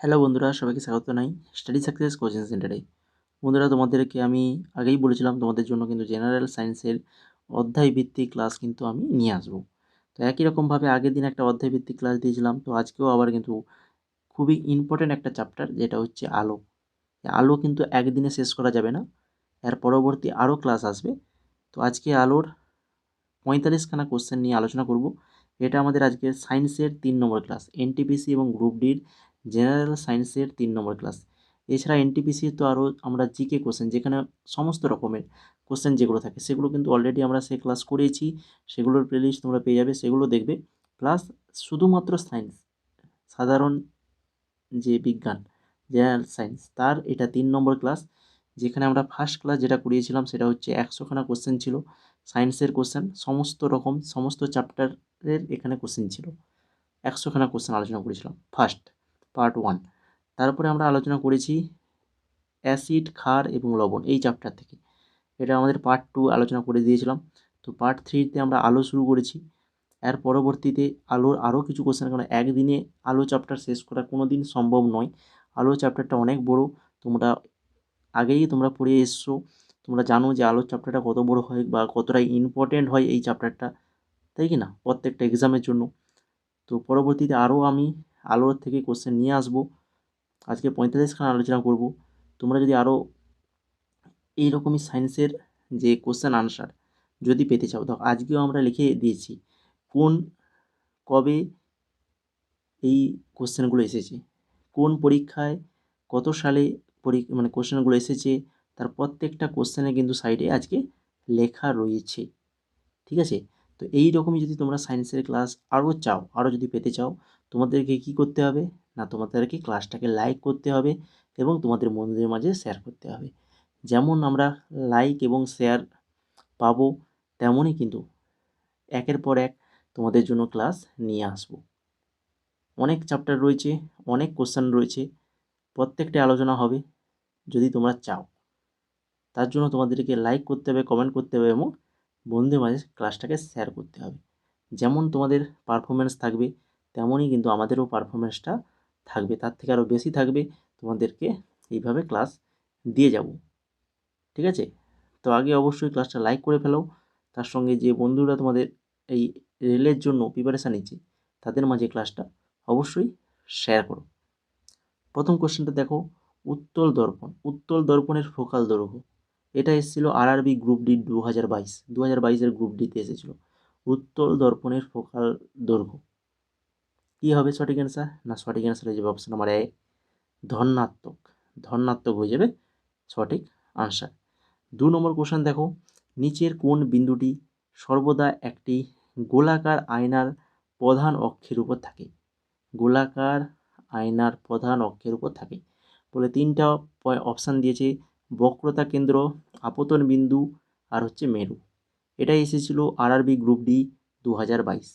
Hello বন্ধুরা, সবাইকে স্বাগত জানাই স্টাডি সাকসেস কোচিং সেন্টারে। বন্ধুরা, তোমাদেরকে আমি আগেই বলেছিলাম তোমাদের জন্য কিন্তু জেনারেল সায়েন্সের অধ্যায় ভিত্তিক ক্লাস কিন্তু আমি নিয়ে আসবো। তো একই রকমভাবে আগের দিন একটা অধ্যায় ভিত্তিক ক্লাস দিয়েছিলাম, তো আজকেও আবার কিন্তু খুবই ইম্পর্ট্যান্ট একটা চ্যাপ্টার, যেটা হচ্ছে আলো। আলো কিন্তু একদিনে শেষ করা যাবে না, এর পরবর্তী আরও ক্লাস আসবে। তো আজকে আলোর 45খানা কোশ্চেন নিয়ে আলোচনা করব। এটা আমাদের আজকের সায়েন্সের 3 নম্বর ক্লাস, এনটিপিসি এবং গ্রুপ ডির জেনারেল সায়েন্সের 3 নম্বর ক্লাস। এছাড়া এনটিপিসি তো আরও আমরা জিকে কোশ্চেন, যেখানে সমস্ত রকমের কোশ্চেন যেগুলো থাকে সেগুলো কিন্তু অলরেডি আমরা সে ক্লাস করেছি, সেগুলোর প্লেলিস্ট তোমরা পেয়ে যাবে, সেগুলো দেখবে। প্লাস শুধুমাত্র সায়েন্স, সাধারণ যে বিজ্ঞান, জেনারেল সায়েন্স, তার এটা 3 নম্বর ক্লাস, যেখানে আমরা ফার্স্ট ক্লাস যেটা করিয়েছিলাম সেটা হচ্ছে 100খানা কোশ্চেন ছিল সায়েন্সের কোশ্চেন, সমস্ত রকম সমস্ত চ্যাপ্টারের এখানে কোশ্চেন ছিল। 100খানা কোশ্চেন আলোচনা করেছিলাম ফার্স্ট পার্ট 1। তারপরে আমরা আলোচনা করেছি অ্যাসিড, ক্ষার এবং লবণ এই চ্যাপ্টার থেকে, এটা আমাদের পার্ট 2 আলোচনা করে দিয়েছিলাম। তো পার্ট 3তে আমরা আলো শুরু করেছি। এর পরবর্তীতে আলোর আরও কিছু কোশ্চেন, কারণ একদিনে আলো চ্যাপ্টার শেষ করা কোনো দিন সম্ভব নয়। আলো চ্যাপ্টারটা অনেক বড়, তোমরা আগেই তোমরা পড়ে এসছো, তোমরা জানো যে আলোর চ্যাপ্টারটা কত বড় হয় বা কতটা ইম্পর্টেন্ট হয় এই চ্যাপ্টারটা, তাই কি না, প্রত্যেকটা এক্সামের জন্য। তো পরবর্তীতে আরও আমি আলোর থেকে কোশ্চেন নিয়ে আসবো। আজকে 45খানা আলোচনা করব। তোমরা যদি আরও এইরকমই সায়েন্সের যে কোশ্চেন আনসার যদি পেতে চাও, তো আজকেও আমরা লিখে দিয়েছি কোন কবে এই কোশ্চেনগুলো এসেছে, কোন পরীক্ষায় কত সালে মানে কোশ্চেনগুলো এসেছে, তার প্রত্যেকটা কোশ্চেনে কিন্তু সাইডে আজকে লেখা রয়েছে। ঠিক আছে? তো এই রকমই যদি তোমরা সায়েন্সের ক্লাস আরও চাও, আরও যদি পেতে চাও, তোমাদেরকে কি করতে হবে না, তোমাদেরকে ক্লাসটাকে লাইক করতে হবে এবং তোমাদের বন্ধুদের মাঝে শেয়ার করতে হবে। যেমন আমরা লাইক এবং শেয়ার পাবো, তেমনই কিন্তু একের পর এক তোমাদের জন্য ক্লাস নিয়ে আসবো। অনেক চ্যাপ্টার রয়েছে, অনেক কোশ্চেন রয়েছে, প্রত্যেকটা আলোচনা হবে যদি তোমরা চাও। তার জন্য তোমাদেরকে লাইক করতে হবে, কমেন্ট করতে হবে এবং বন্ধুদের মাঝে ক্লাসটাকে শেয়ার করতে হবে। যেমন তোমাদের পারফরমেন্স থাকবে, তেমনই কিন্তু আমাদেরও পারফরমেন্সটা থাকবে, তার থেকে আরও বেশি থাকবে। তোমাদেরকে এইভাবে ক্লাস দিয়ে যাব, ঠিক আছে? তো আগে অবশ্যই ক্লাসটা লাইক করে ফেলো, তার সঙ্গে যে বন্ধুরা তোমাদের এই রেলের জন্য প্রিপারেশান নিচ্ছে তাদের মাঝে ক্লাসটা অবশ্যই শেয়ার করো। প্রথম কোশ্চেনটা দেখো, উত্তল দর্পণ, উত্তল দর্পণের ফোকাল দৈর্ঘ্য। এটা এসেছিল আরআরবি গ্রুপ ডি 2022-এর গ্রুপ ডিতে এসেছিল। উত্তল দর্পণের ফোকাল দৈর্ঘ্য কী হবে সঠিক অ্যান্সার? না, সঠিক অ্যান্সার হয়ে যাবে অপশন নাম্বার এ, ধনাত্মক। ধনাত্মক হয়ে যাবে সঠিক আনসার। 2 নম্বর কোশ্চেন দেখো, নিচের কোন বিন্দুটি সর্বদা একটি গোলাকার আয়নার প্রধান অক্ষের উপর থাকে? গোলাকার আয়নার প্রধান অক্ষের উপর থাকে বলে 3টা অপশান দিয়েছে, বক্রতা কেন্দ্র, আপতন বিন্দু আর হচ্ছে মেরু। এটাই এসেছিল আরআরবি গ্রুপ ডি 2022।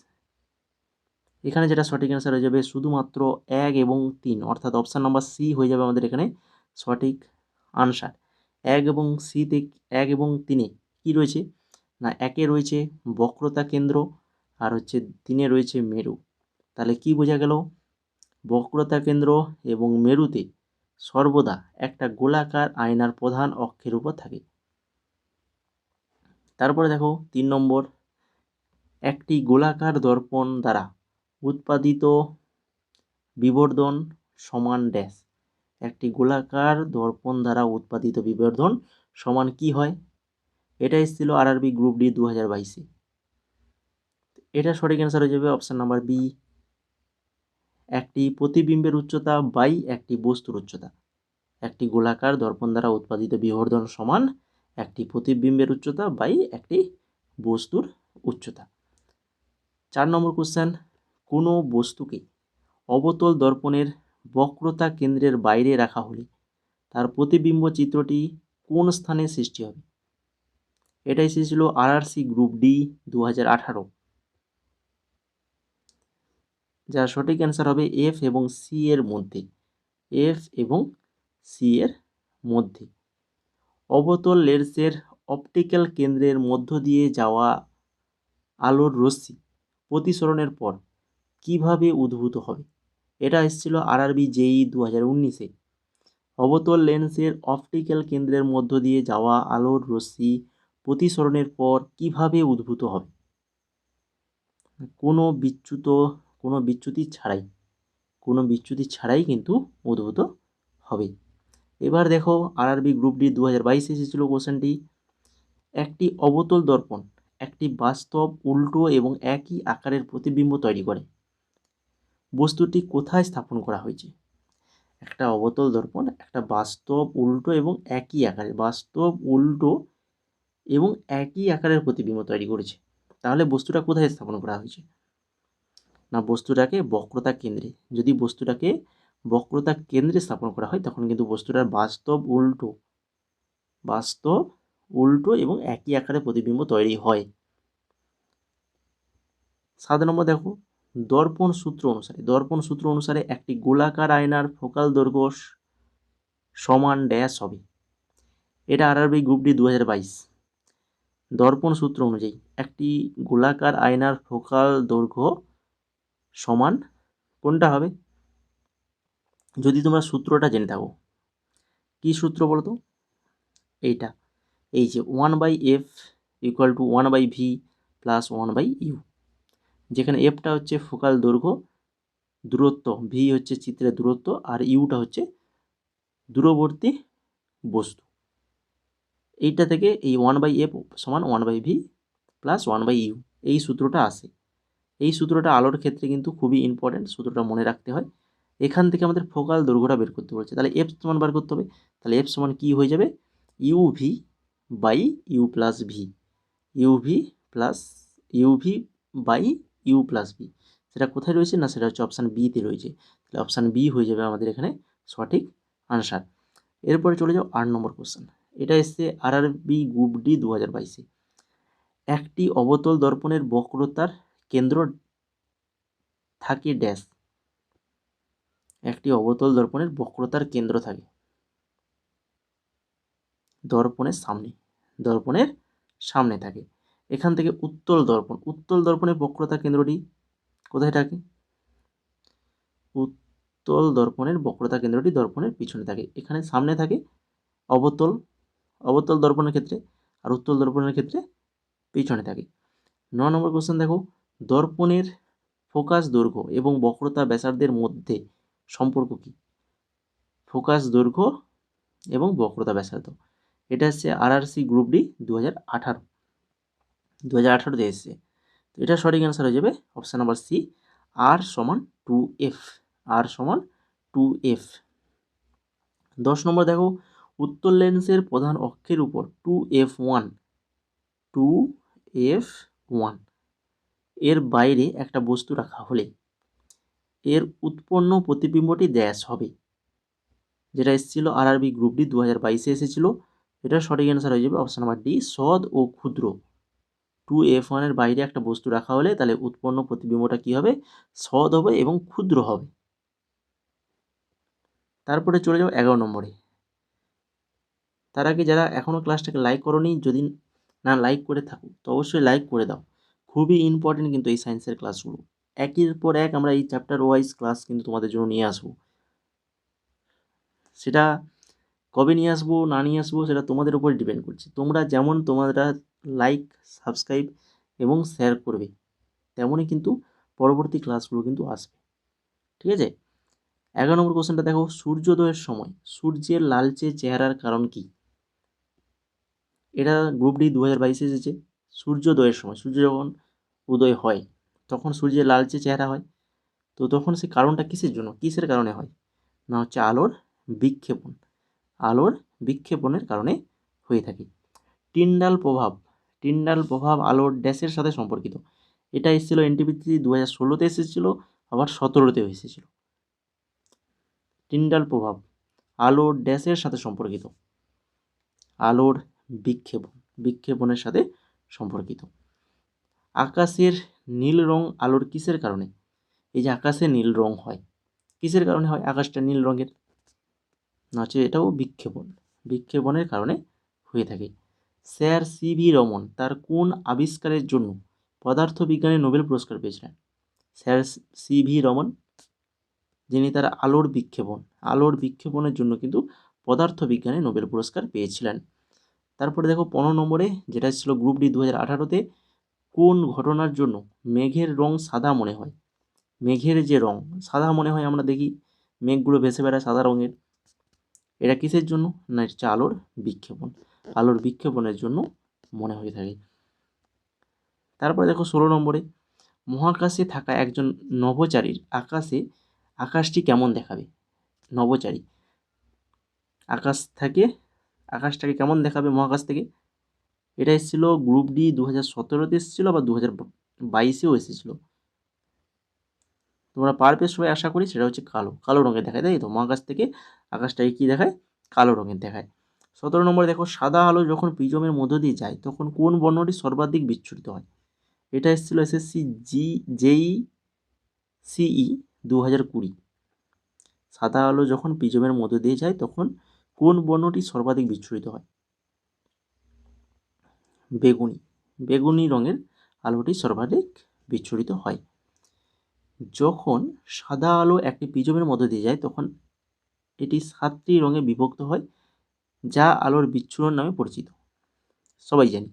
এখানে যেটা সঠিক অ্যান্সার হয়ে যাবে শুধুমাত্র 1 এবং 3, অর্থাৎ অপশান নাম্বার সি হয়ে যাবে আমাদের এখানে সঠিক আনসার। 1 এবং সিতে, 1 এবং 3-এ কী রয়েছে না, 1-এ রয়েছে বক্রতা কেন্দ্র আর হচ্ছে 3-এ রয়েছে মেরু। তাহলে কি বোঝা গেল? বক্রতা কেন্দ্র এবং মেরুতে সর্বদা একটা গোলাকার আয়নার প্রধান অক্ষের উপর থাকে। তারপরে দেখো 3 নম্বর, একটি গোলাকার দর্পণ দ্বারা উৎপাদিত বিবর্ধন সমান ড্যাশ। একটি গোলাকার দর্পণ দ্বারা উৎপাদিত বিবর্ধন সমান কি হয়? এটা এসেছিল আরআরবি গ্রুপ ডি 2022-এ। এটা সঠিক অ্যান্সার হয়ে যাবে অপশান নাম্বার বি, একটি প্রতিবিম্বের উচ্চতা বাই একটি বস্তুর উচ্চতা। একটি গোলাকার দর্পণ দ্বারা উৎপাদিত বিবর্ধন সমান একটি প্রতিবিম্বের উচ্চতা বাই একটি বস্তুর উচ্চতা। 4 নম্বর কোশ্চেন, কোনো বস্তুকে অবতল দর্পণের বক্রতা কেন্দ্রের বাইরে রাখা হলে তার প্রতিবিম্ব চিত্রটি কোন স্থানে সৃষ্টি হবে? এটা এসেছিল আরআরসি গ্রুপ ডি 2018। যার সঠিক অ্যান্সার হবে এফ এবং সি এর মধ্যে। এফ এবং সি এর মধ্যে। অবতল লেন্সের অপটিক্যাল কেন্দ্রের মধ্য দিয়ে যাওয়া আলোর রশ্মি প্রতিসরণের পর কিভাবে উদ্ভূত হবে? এটা এসেছিল আরআরবি জেই 2019-এ। অবতল লেন্সের অপটিক্যাল কেন্দ্রের মধ্য দিয়ে যাওয়া আলোর রশ্মি প্রতিসরণের পর কিভাবে উদ্ভূত হবে? কোনো বিচ্যুত কোনো বিচ্যুতি ছাড়াই কিন্তু উদ্ভূত হবে। এবার দেখো আরআরবি গ্রুপ ডি 2022 এসেছিল কোশ্চেনটি। একটি অবতল দর্পণ একটি বাস্তব উল্টো এবং একই আকারের প্রতিবিম্ব তৈরি করে। বস্তুটি কোথায় স্থাপন করা হয়েছে? একটা অবতল দর্পণ একটা বাস্তব উল্টো এবং একই আকারের প্রতিবিম্ব তৈরি করেছে। তাহলে বস্তুটা কোথায় স্থাপন করা হয়েছে? না, বস্তুটাকে বক্রতা কেন্দ্রে। যদি বস্তুটাকে বক্রতা কেন্দ্রে স্থাপন করা হয় তখন কিন্তু বস্তুটার বাস্তব উল্টো এবং একই আকারে প্রতিবিম্ব তৈরি হয়। 7 নম্বর দেখো, দর্পণ সূত্র অনুসারে একটি গোলাকার আয়নার ফোকাল দৈর্ঘ্য সমান ড্যাশ হবে। এটা আরআরবি গ্রুপ ডি 2022। দর্পণ সূত্র অনুযায়ী একটি গোলাকার আয়নার ফোকাল দৈর্ঘ্য সমান কোনটা হবে? যদি তোমরা সূত্রটা জেনে থাকো, কি সূত্র বলো তো? এইটা, এই যে 1/f = 1/v + 1/u, যেখানে এফটা হচ্ছে ফোকাল দূরত্ব, ভি হচ্ছে চিত্রের দূরত্ব, আর ইউটা হচ্ছে দূরবর্তী বস্তু। এইটা থেকে এই 1/f = 1/v + 1/u এই সূত্রটা আসে। এই সূত্রটা আলোর ক্ষেত্রে কিন্তু খুবই ইম্পর্টেন্ট, সূত্রটা মনে রাখতে হয়। এখান থেকে আমাদের ফোকাল দৈর্ঘ্যটা বের করতে বলছে, তাহলে এফ সমান বার করতে হবে। তাহলে এফ সমান কি হয়ে যাবে? uv/u+v, সেটা কোথায় রয়েছে? না, সেটা হচ্ছে অপশান বিতে রয়েছে। তাহলে অপশান বি হয়ে যাবে আমাদের এখানে সঠিক আনসার। এরপরে চলে যাও 8 নম্বর কোশ্চেন। এটা এসছে আরআরবি গ্রুপ ডি 2022-এ। একটি অবতল দর্পণের বক্রতার কেন্দ্র থাকে ড্যাশ। একটি অবতল দর্পণের বক্রতার কেন্দ্র থাকে দর্পণের সামনে থাকে। এখান থেকে উত্তল দর্পণের বক্রতার কেন্দ্রটি কোথায় থাকে? উত্তল দর্পণের বক্রতার কেন্দ্রটি দর্পণের পিছনে থাকে। এখানে সামনে থাকে অবতল দর্পণের ক্ষেত্রে, আর উত্তল দর্পণের ক্ষেত্রে পিছনে থাকে। 9 নম্বর কোশ্চেন দেখো, দর্পণের ফোকাস দৈর্ঘ্য এবং বক্রতা ব্যাসার্ধের মধ্যে সম্পর্ক কি? ফোকাস দৈর্ঘ্য এবং বক্রতা ব্যাসার্ধ, এটা হচ্ছে আরআরসি গ্রুপ ডি 2018-তে এসছে। তো এটা সঠিক অ্যান্সার হয়ে যাবে অপশান নাম্বার সি, আর সমান 2f। 10 নম্বর দেখো, উত্তল লেন্সের প্রধান অক্ষের উপর 2f1 এর বাইরে একটা বস্তু রাখা হলে এর উৎপন্ন প্রতিবিম্বটি ড্যাশ হবে। যেটা এসেছিল আরআরবি গ্রুপ ডি 2022-এ এসেছিল। এটার সঠিক অ্যান্সার হয়ে যাবে অপশান নাম্বার ডি, সদ ও ক্ষুদ্র। 2f1 এর বাইরে একটা বস্তু রাখা হলে তাহলে উৎপন্ন প্রতিবিম্বটা কি হবে? সদ হবে এবং ক্ষুদ্র হবে। তারপরে চলে যাও 11 নম্বরে। তার আগে যারা এখনও ক্লাসটাকে লাইক করোনি, যদি না লাইক করে থাকো তো অবশ্যই লাইক করে দাও। খুবই ইম্পর্টেন্ট কিন্তু এই সায়েন্সের ক্লাসগুলো। একের পর এক আমরা এই চ্যাপ্টার ওয়াইজ ক্লাস কিন্তু তোমাদের জন্য নিয়ে আসবো। সেটা কবে নিয়ে আসবো না নিয়ে আসবো সেটা তোমাদের উপর ডিপেন্ড করছে। তোমরা লাইক, সাবস্ক্রাইব এবং শেয়ার করবে, তেমনই কিন্তু পরবর্তী ক্লাসগুলো কিন্তু আসবে। ঠিক আছে? 11 নম্বর কোশ্চেনটা দেখো, সূর্যোদয়ের সময় সূর্যের লালচে চেহারার কারণ কি? এটা গ্রুপ ডি 2022-এ এসেছে। সূর্যোদয়ের সময়, সূর্য যখন উদয় হয় তখন সূর্যের লালচে চেহারা হয়। তো তখন সেই কারণটা কিসের কারণে হয়? না হচ্ছে আলোর বিক্ষেপণের কারণে হয়ে থাকে। টিন্ডাল প্রভাব আলোর ড্যাশের সাথে সম্পর্কিত। এটা এসেছিল এনটিপিতে 2016-তে এসেছিল, আবার 2017-তেও এসেছিল। টিন্ডাল প্রভাব আলোর ড্যাশের সাথে সম্পর্কিত, আলোর বিক্ষেপণের সাথে সম্পর্কিত। আকাশের নীল রং আলোর কিসের কারণে? এই যে আকাশে নীল রং হয়, কিসের কারণে হয় আকাশটা নীল রঙের? না হচ্ছে এটাও বিক্ষেপণের কারণে হয়ে থাকে। স্যার সিভি রমন তার কোন আবিষ্কারের জন্য পদার্থবিজ্ঞানে নোবেল পুরস্কার পেয়েছিলেন? স্যার সিভি রমন যিনি তার আলোর বিক্ষেপণের জন্য কিন্তু পদার্থবিজ্ঞানে নোবেল পুরস্কার পেয়েছিলেন। তারপরে দেখো 15 নম্বরে, যেটা ছিল গ্রুপ ডি 2018-তে, কোন ঘটনার জন্য মেঘের রং সাদা মনে হয়? মেঘের যে রং সাদা মনে হয়, আমরা দেখি মেঘগুলো ভেসে বেড়ায় সাদা রঙের, এটা কিসের জন্য? না, এটা হচ্ছে আলোর বিক্ষেপণের জন্য মনে হয়ে থাকে। তারপরে দেখো 16 নম্বরে, মহাকাশে থাকা একজন নভোচারীর আকাশটি কেমন দেখাবে? নভোচারী আকাশটাকে কেমন দেখাবে মহাকাশ থেকে? এটা এসেছিল গ্রুপ ডি 2017-তে এসেছিল, বা 2022-এও এসেছিল। তোমরা পারবে সবাই, আশা করি। সেটা হচ্ছে কালো রঙের দেখায়, তাই তো? মহাকাশ থেকে আকাশটাকে কী দেখায়? কালো রঙের দেখায়। 17 নম্বরে দেখো, সাদা আলো যখন প্রিজমের মধ্য দিয়ে যায় তখন কোন বর্ণটি সর্বাধিক বিচ্ছুরিত হয়? এটা এসেছিল এসএসসি জেই সিই 2020। সাদা আলো যখন প্রিজমের মধ্য দিয়ে যায় তখন কোন বর্ণটি সর্বাধিক বিচ্ছুরিত হয়? বেগুনি রঙের আলোটি সর্বাধিক বিচ্ছুরিত হয়। যখন সাদা আলো একটি প্রিজমের মধ্য দিয়ে যায় তখন এটি 7টি রঙে বিভক্ত হয়, যা আলোর বিচ্ছুরণ নামে পরিচিত। সবাই জানি।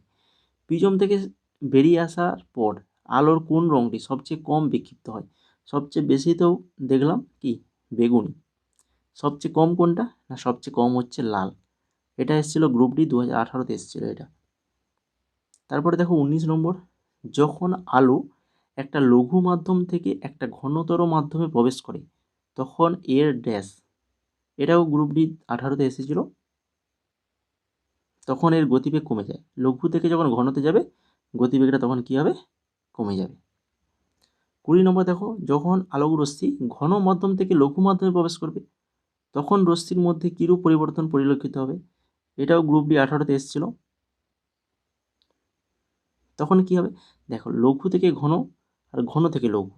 প্রিজম থেকে বেরিয়ে আসার পর আলোর কোন রঙটি সবচেয়ে কম বিক্ষিপ্ত হয়? সবচেয়ে বেশি তো দেখলাম কি বেগুনি। সবচেয়ে কম কোনটা? না, সবচেয়ে কম হচ্ছে লাল। এটা এসেছিল গ্রুপ ডি 2018-তে এসেছিল এটা। তারপরে দেখো 19 নম্বর, যখন আলো একটা লঘু মাধ্যম থেকে একটা ঘনতর মাধ্যমে প্রবেশ করে তখন এর ড্যাশ, এটাও গ্রুপ ডি 18-তে এসেছিল, তখন এর গতিবেগ কমে যায়। লঘু থেকে যখন ঘনতে যাবে গতিবেগটা তখন কী হবে? কমে যাবে। 20 নম্বর দেখো, যখন আলোক রশ্মি ঘন মাধ্যম থেকে লঘু মাধ্যমে প্রবেশ করবে তখন রশ্মির মধ্যে কীরূপ পরিবর্তন পরিলক্ষিত হবে? এটাও গ্রুপ ডি 18-তে এসেছিল। তখন কি হবে? দেখো, লঘু থেকে ঘন আর ঘন থেকে লঘু।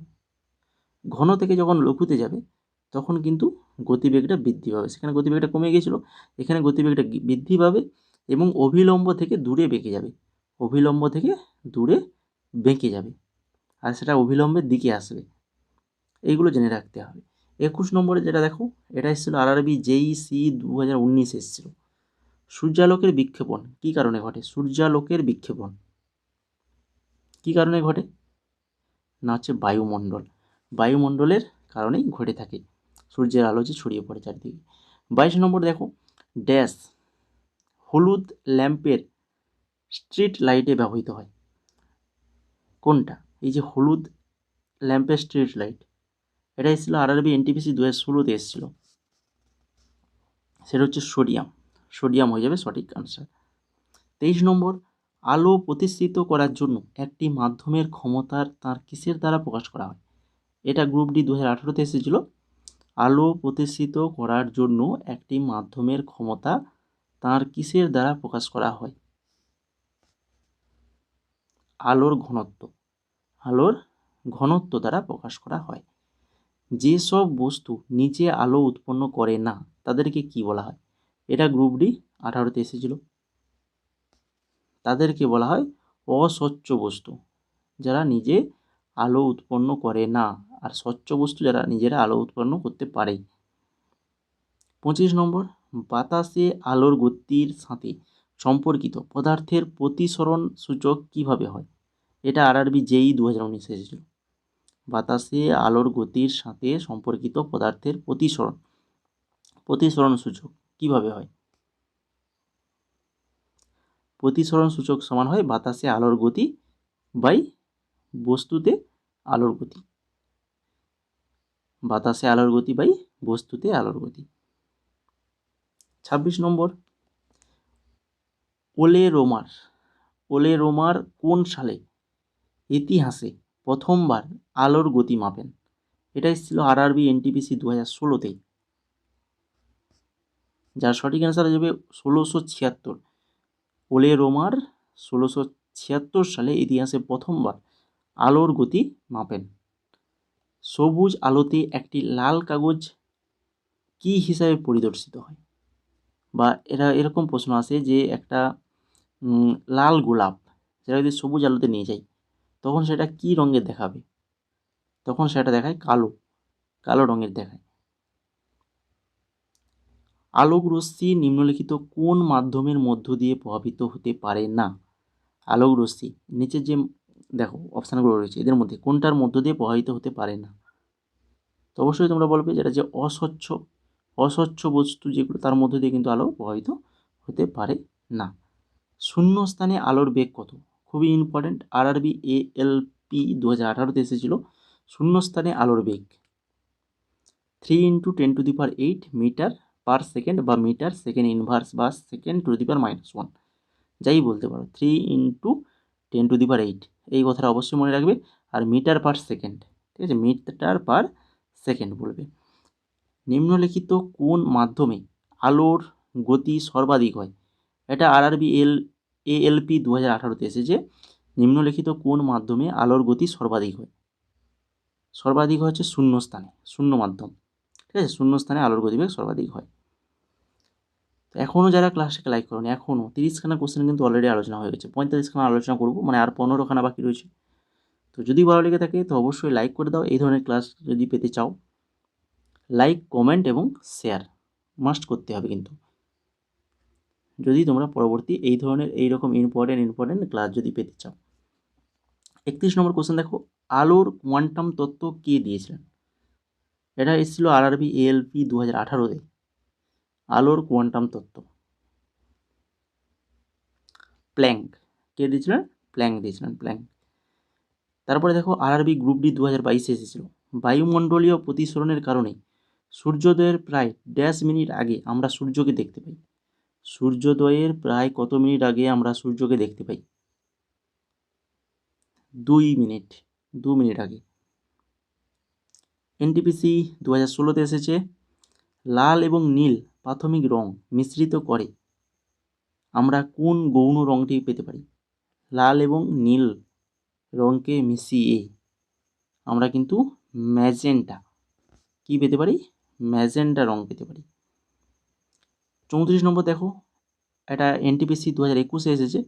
ঘন থেকে যখন লঘুতে যাবে তখন কিন্তু গতিবেগটা বৃদ্ধি পাবে। সেখানে গতিবেগটা কমে গিয়েছিল, এখানে গতিবেগটা বৃদ্ধি পাবে এবং অভিলম্ব থেকে দূরে বেঁকে যাবে। আর সেটা অভিলম্বের দিকে আসবে। এইগুলো জেনে রাখতে হবে। 21 নম্বরে যেটা দেখো, এটা এসেছিল আরআরবি জেইসি 2019 এসেছিল। সূর্যালোকের বিক্ষেপণ কী কারণে ঘটে? কী কারণে ঘটে? না, হচ্ছে বায়ুমণ্ডলের কারণেই ঘটে থাকে। সূর্যের আলো যে ছড়িয়ে পড়ে চারদিকে। 22 নম্বর দেখো, ড্যাশ হলুদ ল্যাম্পের স্ট্রিট লাইটে ব্যবহৃত হয়। কোনটা? এই যে হলুদ ল্যাম্পের স্ট্রিট লাইট, এটা এসেছিল আরআরবি এনটিপিসি 2016-তে এসেছিল। সেটা হচ্ছে সোডিয়াম হয়ে যাবে সঠিক আনসার। 23 নম্বর, আলো প্রতিষ্ঠিত করার জন্য একটি মাধ্যমের ক্ষমতার তার কিসের দ্বারা প্রকাশ করা হয়? এটা গ্রুপ ডি 2018-তে এসেছিল। আলো প্রতিষ্ঠিত করার জন্য একটি মাধ্যমের ক্ষমতা তার কিসের দ্বারা প্রকাশ করা হয়? আলোর ঘনত্ব দ্বারা প্রকাশ করা হয়। যেসব বস্তু নিজে আলো উৎপন্ন করে না তাদেরকে কি বলা হয়? এটা গ্রুপ ডি 18-তে এসেছিল। তাদেরকে বলা হয় অস্বচ্ছ বস্তু, যারা নিজে আলো উৎপন্ন করে না, আর স্বচ্ছ বস্তু যারা নিজেরা আলো উৎপন্ন করতে পারে। 25 নম্বর, বাতাসে আলোর গতির সাথে সম্পর্কিত পদার্থের প্রতিসরণ সূচক কিভাবে হয়? এটা আরআরবি জেই 2019 এসেছিল। বাতাসে আলোর গতির সাথে সম্পর্কিত পদার্থের প্রতিসরণ সূচক কিভাবে হয়? প্রতিসরণ সূচক সমান হয় বাতাসে আলোর গতি বাই বস্তুতে আলোর গতি। 26 নম্বর, ওলে রোমার কোন সালে ইতিহাসে প্রথমবার আলোর গতি মাপেন? এটা এসেছিল আরআরবি এনটিপিসি 2016-তে। যার সঠিক অ্যান্সার হয়ে যাবে 1676। ওলে রোমার 1676 সালে ইতিহাসে প্রথমবার আলোর গতি মাপেন। সবুজ আলোতে একটি লাল কাগজ কি হিসাবে পরিদর্শিত হয়? বা এরকম প্রশ্ন আসে যে একটা লাল গোলাপ যেটা যদি সবুজ আলোতে নিয়ে যাই তখন সেটা কি রঙের দেখাবে? তখন সেটা দেখায় কালো রঙের দেখায়। আলোক রশ্মি নিম্নলিখিত কোন মাধ্যমের মধ্য দিয়ে প্রভাবিত হতে পারে না? আলোক রশ্মি নিচের যে দেখো অপশানগুলো রয়েছে এদের মধ্যে কোনটার মধ্য দিয়ে প্রভাবিত হতে পারে না? তো অবশ্যই তোমরা বলবে যেটা যে অস্বচ্ছ বস্তু যেগুলো তার মধ্য দিয়ে কিন্তু আলো প্রভাবিত হতে পারে না। শূন্য স্থানে আলোর বেগ কত? খুবই ইম্পর্টেন্ট, আরআরবি এএলপি 2018-তে এসেছিল। শূন্য স্থানে আলোর বেগ 3 × 10⁸ মিটার পার সেকেন্ড বা মিটার সেকেন্ড ইনভার্স বা সেকেন্ড টু দি পাওয়ার -1, যাই বলতে পারো। 3 × 10⁸ এই কথাটা অবশ্যই মনে রাখবে। আর মিটার পার সেকেন্ড, ঠিক আছে, মিটার পার সেকেন্ড বলবে। নিম্নলিখিত কোন মাধ্যমে আলোর গতি সর্বাধিক হয়? এটা আরআরবি এএলপি 2018-তে এসেছে। নিম্নলিখিত কোন মাধ্যমে আলোর গতি সর্বাধিক হয়? সর্বাধিক হচ্ছে শূন্য স্থানে, শূন্য মাধ্যম, ঠিক আছে, শূন্য স্থানে আলোর গতিবেগ সর্বাধিক হয়। তো এখনও যারা ক্লাসটাকে লাইক করোনি, এখনও 30খানা কোশ্চেন কিন্তু অলরেডি আলোচনা হয়ে গেছে, 45খানা আলোচনা করবো, মানে আর 15খানা বাকি রয়েছে। তো যদি ভালো লেগে থাকে তো অবশ্যই লাইক করে দাও। এই ধরনের ক্লাস যদি পেতে চাও, লাইক, কমেন্ট এবং শেয়ার মাস্ট করতে হবে কিন্তু, যদি তোমরা পরবর্তী এই ধরনের এইরকম ইম্পর্টেন্ট ক্লাস যদি পেতে চাও। 31 নম্বর কোশ্চেন দেখো, আলোর কোয়ান্টাম তত্ত্ব কে দিয়েছিলেন? এটা এসেছিল আরআরবি এএলপি 2018-তে। আলোর কোয়ান্টাম তত্ত্ব প্ল্যাঙ্ক কে দিয়েছিলেন? প্ল্যাঙ্ক দিয়েছিলেন, প্ল্যাঙ্ক। তারপরে দেখো আরআরবি গ্রুপ ডি 2022-এ এসেছিল। বায়ুমণ্ডলীয় প্রতিসরণের কারণে সূর্যোদয়ের প্রায় ড্যাশ মিনিট আগে আমরা সূর্যকে দেখতে পাই। সূর্যোদয়ের প্রায় কত মিনিট আগে আমরা সূর্যকে দেখতে পাই? 2 মিনিট, 2 মিনিট আগে। এনটিপিসি 2016-তে এসেছে। লাল এবং নীল প্রাথমিক রং মিশ্রিত করে আমরা কোন গৌণ রংটি পেতে পারি? লাল এবং নীল রঙকে মিশিয়ে আমরা কিন্তু ম্যাজেন্টা কি পেতে পারি? ম্যাজেন্টা রং পেতে পারি। 34 নম্বর দেখো, এটা এনটিপিসি 2021-এ এসেছে।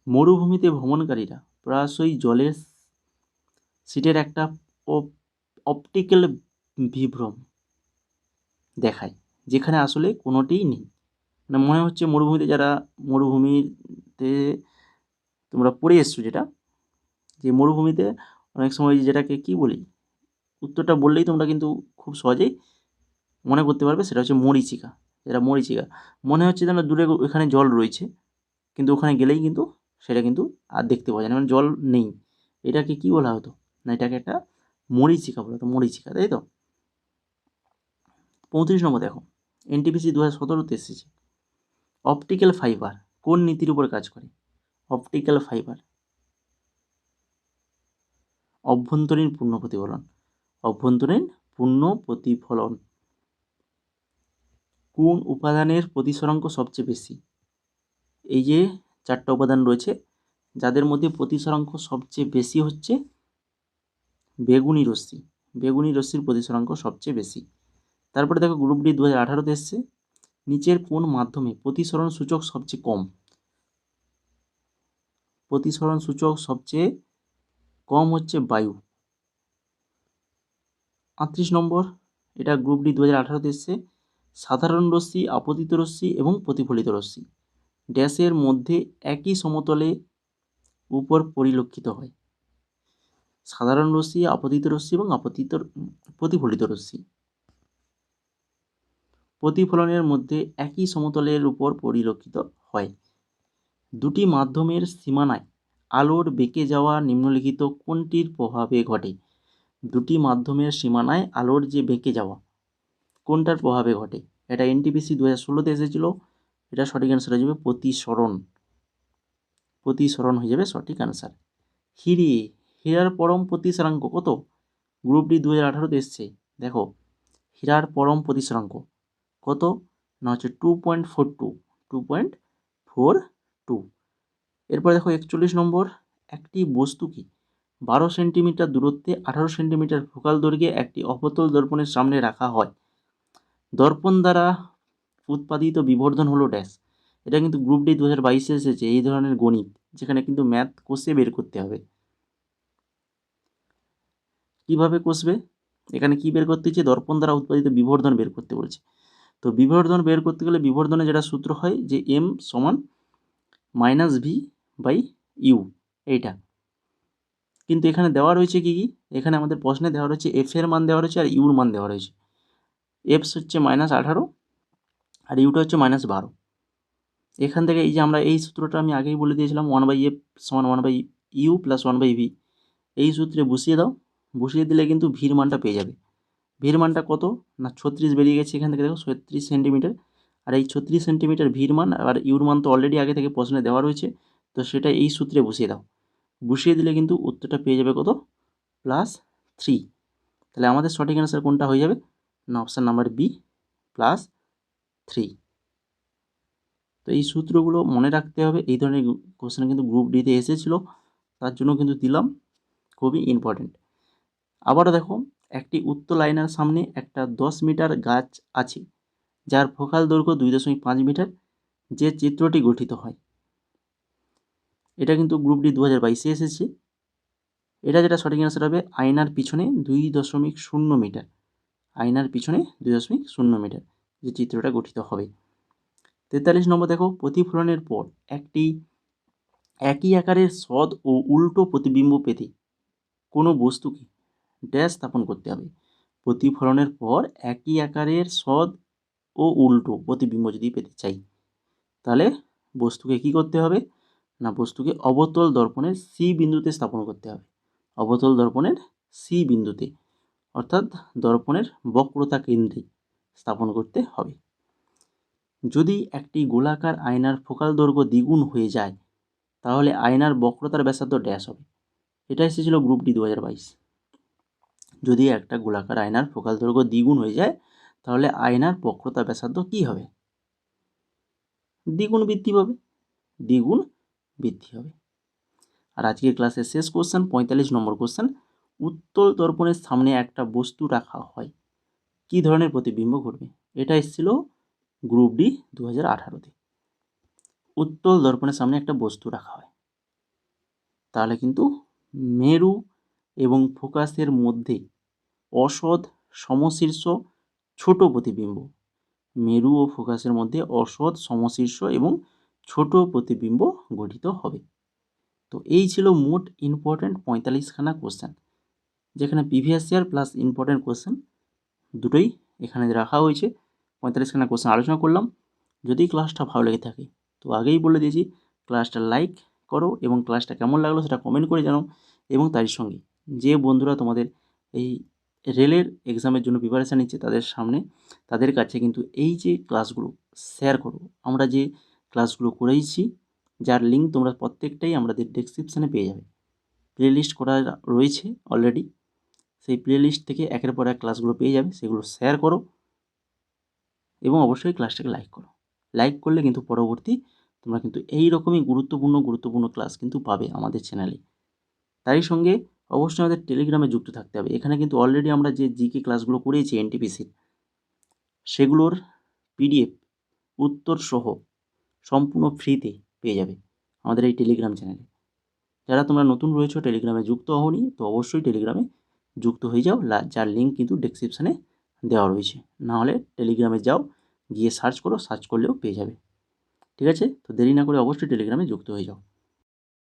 মরুভূমিতে ভ্রমণকারীরা প্রায়শই জলের সিটের একটা অপটিক্যাল বিভ্রম দেখায়, যেখানে আসলে কোনোটিই নেই। মানে মনে হচ্ছে মরুভূমিতে তোমরা পড়ে এসছো, যেটা যে মরুভূমিতে অনেক সময় যেটাকে কি বলি, উত্তরটা বললেই তোমরা কিন্তু খুব সহজেই মনে করতে পারবে, সেটা হচ্ছে মরীচিকা। যেটা মরীচিকা মনে হচ্ছে যেন দূরে ওখানে জল রয়েছে, কিন্তু ওখানে গেলেই কিন্তু সেটা কিন্তু আর দেখতে পাওয়া যায় না, মানে জল নেই। এটাকে কি বলা হতো? না, এটাকে একটা মরীচিকা বলা হতো, মরীচিকা, তাই তো। 35 নম্বর দেখো, এনটিপিসি 2017-তে এসেছে। অপটিক্যাল ফাইবার কোন নীতির উপর কাজ করে? অপটিক্যাল ফাইবার অভ্যন্তরীণ পূর্ণ প্রতিফলন, অভ্যন্তরীণ পূর্ণ প্রতিফলন। কোন উপাদানের প্রতিসরাঙ্ক সবচেয়ে বেশি? এই যে 4টা উপাদান রয়েছে, যাদের মধ্যে প্রতিসরাঙ্ক সবচেয়ে বেশি হচ্ছে বেগুনি রশ্মি। বেগুনি রশ্মির প্রতিসরাঙ্ক সবচেয়ে বেশি। তারপরে দেখো গ্রুপ ডি 2018-তে এসছে। নিচের কোন মাধ্যমে প্রতিসরণ সূচক সবচেয়ে কম? প্রতিসরণ সূচক সবচেয়ে কম হচ্ছে বায়ু। 38 নম্বর, এটা গ্রুপ ডি 2018-তে এসছে। সাধারণ রশ্মি, আপতিত রশ্মি এবং প্রতিফলিত রশ্মি ড্যাশের মধ্যে একই সমতলে উপর পরিলক্ষিত হয়। সাধারণ রশ্মি, আপতিত রশ্মি এবং প্রতিফলিত রশ্মি প্রতিফলনের মধ্যে একই সমতলের উপর পরিলক্ষিত হয়। দুটি মাধ্যমের সীমানায় আলোর বেঁকে যাওয়া নিম্নলিখিত কোনটির প্রভাবে ঘটে? দুটি মাধ্যমের সীমানায় আলোর যে বেঁকে যাওয়া কোনটার প্রভাবে ঘটে? এটা এনটিপিসি 2016-তে এসেছিল। এটা সঠিক অ্যান্সার হয়ে যাবে প্রতিসরণ। প্রতিসরণ হয়ে যাবে সঠিক অ্যান্সার। হীরার পরম প্রতিসরাঙ্ক কত? গ্রুপ ডি 2018-তে এসছে। দেখো হীরার পরম প্রতিসরাঙ্ক কত? না হচ্ছে 2.42, 2.42। এরপর দেখো 41 নম্বর, একটি বস্তুকে 12 সেন্টিমিটার দূরত্বে 18 সেন্টিমিটার ফোকাল দৈর্ঘ্যে একটি অবতল দর্পণের সামনে রাখা হয়। দর্পণ দ্বারা উৎপাদিত বিবর্ধন হলো ড্যাশ। এটা কিন্তু গ্রুপ ডি 2022-এ এসেছে, এই ধরনের গণিত যেখানে কিন্তু ম্যাথ কষে বের করতে হবে। কিভাবে কষবে? এখানে কি বের করতে হচ্ছে? দর্পণ দ্বারা উৎপাদিত বিবর্ধন বের করতে বলছে। তো তো বিবর্ধন বের করতে গেলে বিবর্ধনে যেটা সূত্র হয় যে m সমান -v/u, এইটা। কিন্তু এখানে দেওয়া রয়েছে কি কি, এখানে আমাদের প্রশ্নে দেওয়া রয়েছে f এর মান দেওয়া রয়েছে আর u এর মান দেওয়া রয়েছে। f হচ্ছে -18 আর ইউটা হচ্ছে -12। এখান থেকে এই যে আমরা এই সূত্রটা আমি আগেই বলে দিয়েছিলাম 1/f সমান 1/u প্লাস 1/v, এই সূত্রে বসিয়ে দাও। বসিয়ে দিলে কিন্তু ভির মানটা পেয়ে যাবে। ভির মানটা কত না 36 বেরিয়ে গেছে এখান থেকে, দেখো 36 সেন্টিমিটার। আর এই 36 সেন্টিমিটার ভির মান আর ইউর মান তো অলরেডি আগে থেকে প্রশ্নে দেওয়া রয়েছে, তো সেটা এই সূত্রে বসিয়ে দাও। বসিয়ে দিলে কিন্তু উত্তরটা পেয়ে যাবে কত, +3। তাহলে আমাদের সঠিক অ্যান্সার কোনটা হয়ে যাবে না অপশান নাম্বার বি, +3। তো এই সূত্রগুলো মনে রাখতে হবে, এই ধরনের কোশ্চেন কিন্তু গ্রুপ ডিতে এসেছিলো, তার জন্য কিন্তু দিলাম, খুবই ইম্পর্টেন্ট। আবারও দেখো, একটি উত্তল আয়নার সামনে একটা 10 মিটার গাছ আছে যার ফোকাল দৈর্ঘ্য 2.5 মিটার, যে চিত্রটি গঠিত হয়। এটা কিন্তু গ্রুপ ডি 2022-এ এসেছে। এটা যেটা সঠিক অ্যান্সার হবে আয়নার পিছনে 2.0 মিটার, আয়নার পিছনে 2.0 মিটার যে চিত্রটা গঠিত হবে। 43 নম্বর দেখো, প্রতিফলনের পর একটি একই আকারের সৎ ও উল্টো প্রতিবিম্ব পেতে কোনো বস্তুকে ড্যাশ স্থাপন করতে হবে। প্রতিফলনের পর একই আকারের সৎ ও উল্টো প্রতিবিম্ব যদি পেতে চাই, তাহলে বস্তুকে কি করতে হবে না বস্তুকে অবতল দর্পণের সি বিন্দুতে স্থাপন করতে হবে। অবতল দর্পণের সি বিন্দুতে, অর্থাৎ দর্পণের বক্রতা কেন্দ্রে স্থাপন করতে হবে। যদি একটি গোলাকার আয়নার ফোকাল দৈর্ঘ্য দ্বিগুণ হয়ে যায় তাহলে আয়নার বক্রতার ব্যাসার্ধ ড্যাশ হবে। এটা এসেছিল গ্রুপ ডি 2022। যদি একটা গোলাকার আয়নার ফোকাল দৈর্ঘ্য দ্বিগুণ হয়ে যায় তাহলে আয়নার বক্রতা ব্যাসার্ধ কি হবে, দ্বিগুণ বৃদ্ধি পাবে, দ্বিগুণ বৃদ্ধি হবে। আর আজকের ক্লাসের শেষ কোশ্চেন 45 নম্বর কোশ্চেন, উত্তল দর্পণের সামনে একটা বস্তু রাখা হয়, কি ধরনের প্রতিবিম্ব ঘটবে। এটা এসেছিল গ্রুপ ডি 2018-তে। উত্তল দর্পণের সামনে একটা বস্তু রাখা হয়, তাহলে কিন্তু মেরু এবং ফোকাসের মধ্যে অসৎ সমশীর্ষ ছোট প্রতিবিম্ব, মেরু ও ফোকাসের মধ্যে অসৎ সমশীর্ষ এবং ছোট প্রতিবিম্ব গঠিত হবে। তো এই ছিল মোট ইম্পর্টেন্ট 45খানা কোশ্চেন, যেখানে previous year plus important question দুটোই এখানে রাখা হয়েছে। 45খানা কোশ্চেন আলোচনা করলাম। যদি ক্লাসটা ভালো লেগে থাকে তো আগেই বলে দিয়েছি ক্লাসটা লাইক করো এবং ক্লাসটা কেমন লাগলো সেটা কমেন্ট করে জানাও। এবং তার সঙ্গে যে বন্ধুরা তোমাদের এই রেলের এক্সামের জন্য প্রিপারেশান নিচ্ছে তাদের কাছে কিন্তু এই যে ক্লাসগুলো শেয়ার করো। আমরা যে ক্লাসগুলো করেইছি যার লিঙ্ক তোমরা প্রত্যেকটাই আমাদের ডেসক্রিপশানে পেয়ে যাবে। প্লেলিস্ট করা রয়েছে অলরেডি, সেই প্লেলিস্ট থেকে একের পর এক ক্লাসগুলো পেয়ে যাবে, সেগুলো শেয়ার করো এবং অবশ্যই ক্লাসটাকে লাইক করো। লাইক করলে কিন্তু পরবর্তী তোমরা কিন্তু এই রকমই গুরুত্বপূর্ণ ক্লাস কিন্তু পাবে আমাদের চ্যানেলে। তারই সঙ্গে অবশ্যই আমাদের টেলিগ্রামে যুক্ত থাকতে হবে। এখানে কিন্তু অলরেডি আমরা যে জিকে ক্লাসগুলো করেছি এনটিপিসির, সেগুলোর পিডিএফ উত্তর সহ সম্পূর্ণ ফ্রিতে পেয়ে যাবে আমাদের এই টেলিগ্রাম চ্যানেলে। যারা তোমরা নতুন রয়েছো টেলিগ্রামে যুক্ত হওনি, তো অবশ্যই টেলিগ্রামে যুক্ত হয়ে যাও, যার লিঙ্ক কিন্তু ডেসক্রিপশানে দেওয়া রয়েছে। নাহলে টেলিগ্রামে যাও, গিয়ে সার্চ করো, সার্চ করলেও পেয়ে যাবে। ঠিক আছে, তো দেরি না করে অবশ্যই টেলিগ্রামে যুক্ত হয়ে যাও।